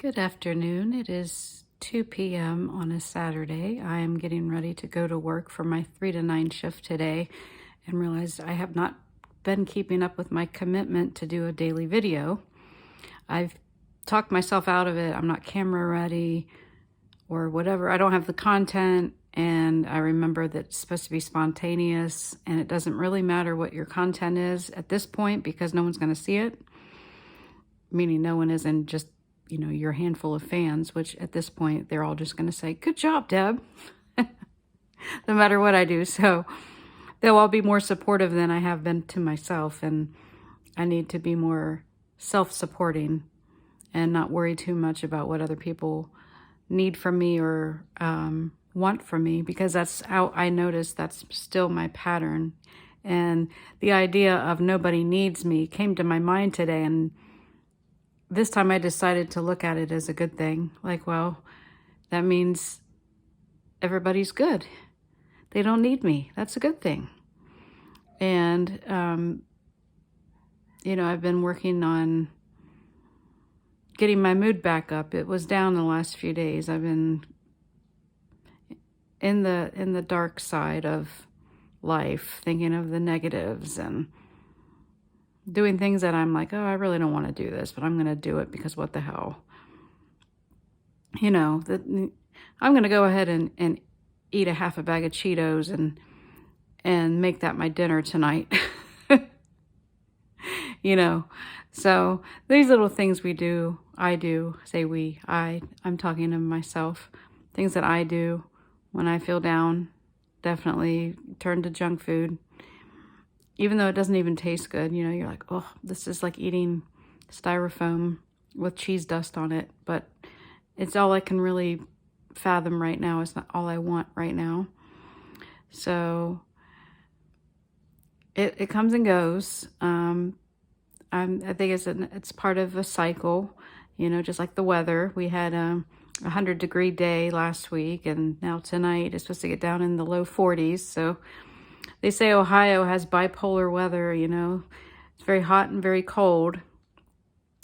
Good afternoon. It is 2 p.m. on a Saturday. I am getting ready to go to work for my 3 to 9 shift today and realized I have not been keeping up with my commitment to do a daily video. I've talked myself out of it. I'm not camera ready or whatever. I don't have the content, and I remember that it's supposed to be spontaneous, and it doesn't really matter what your content is at this point because no one's going to see it, meaning no one isn't just your handful of fans, which at this point, they're all just going to say, "Good job, Deb," no matter what I do. So they'll all be more supportive than I have been to myself. And I need to be more self-supporting and not worry too much about what other people need from me or want from me, because that's how I noticed that's still my pattern. And the idea of nobody needs me came to my mind today, and this time I decided to look at it as a good thing. Like, well, that means everybody's good. They don't need me. That's a good thing. And, I've been working on getting my mood back up. It was down the last few days. I've been in the dark side of life, thinking of the negatives and doing things that I'm like, oh, I really don't want to do this, but I'm going to do it because what the hell? I'm going to go ahead and eat a half a bag of Cheetos and make that my dinner tonight. So these little things I'm talking to myself, things that I do when I feel down, definitely turn to junk food. Even though it doesn't even taste good, you're like, oh, this is like eating styrofoam with cheese dust on it. But it's all I can really fathom right now. It's not all I want right now. So it comes and goes. I think it's part of a cycle, just like the weather. We had a 100-degree day last week, and now tonight it's supposed to get down in the low 40s. So they say Ohio has bipolar weather, it's very hot and very cold,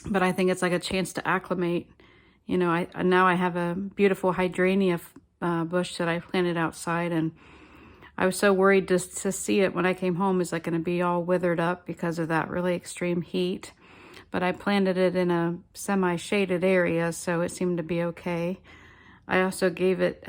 but I think it's like a chance to acclimate. Now I have a beautiful hydrangea bush that I planted outside, and I was so worried to see it when I came home. Is like going to be all withered up because of that really extreme heat, but I planted it in a semi-shaded area, so it seemed to be okay. I also gave it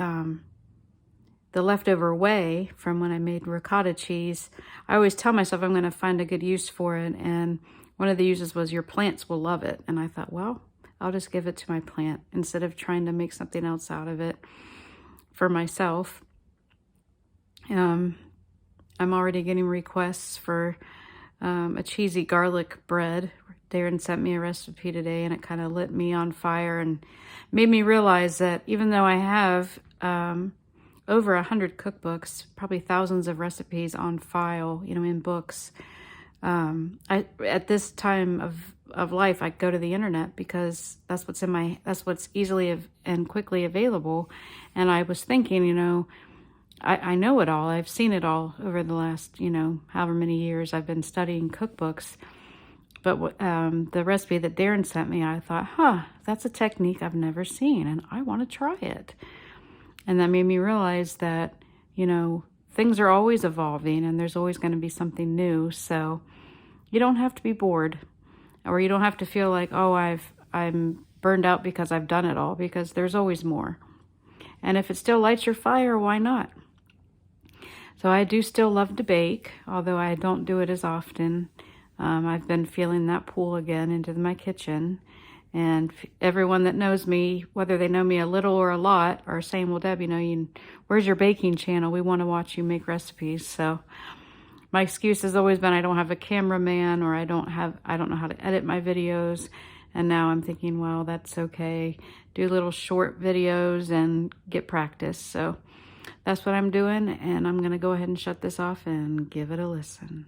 the leftover whey from when I made ricotta cheese. I always tell myself I'm going to find a good use for it, and one of the uses was your plants will love it. And I thought, well, I'll just give it to my plant instead of trying to make something else out of it for myself. I'm already getting requests for a cheesy garlic bread. Darren sent me a recipe today, and it kind of lit me on fire and made me realize that even though I have over 100 cookbooks, probably thousands of recipes on file, in books. At this time of life, I go to the internet because that's what's easily and quickly available. And I was thinking, I know it all. I've seen it all over the last, however many years I've been studying cookbooks. But the recipe that Darren sent me, I thought, that's a technique I've never seen, and I want to try it. And that made me realize that, things are always evolving and there's always going to be something new. So you don't have to be bored, or you don't have to feel like, oh, I'm burned out because I've done it all, because there's always more. And if it still lights your fire, why not? So I do still love to bake, although I don't do it as often. I've been feeling that pull again into my kitchen. And everyone that knows me, whether they know me a little or a lot, are saying, well, Deb, where's your baking channel? We want to watch you make recipes. So my excuse has always been I don't have a cameraman, or I don't know how to edit my videos. And now I'm thinking, well, that's okay. Do little short videos and get practice. So that's what I'm doing. And I'm going to go ahead and shut this off and give it a listen.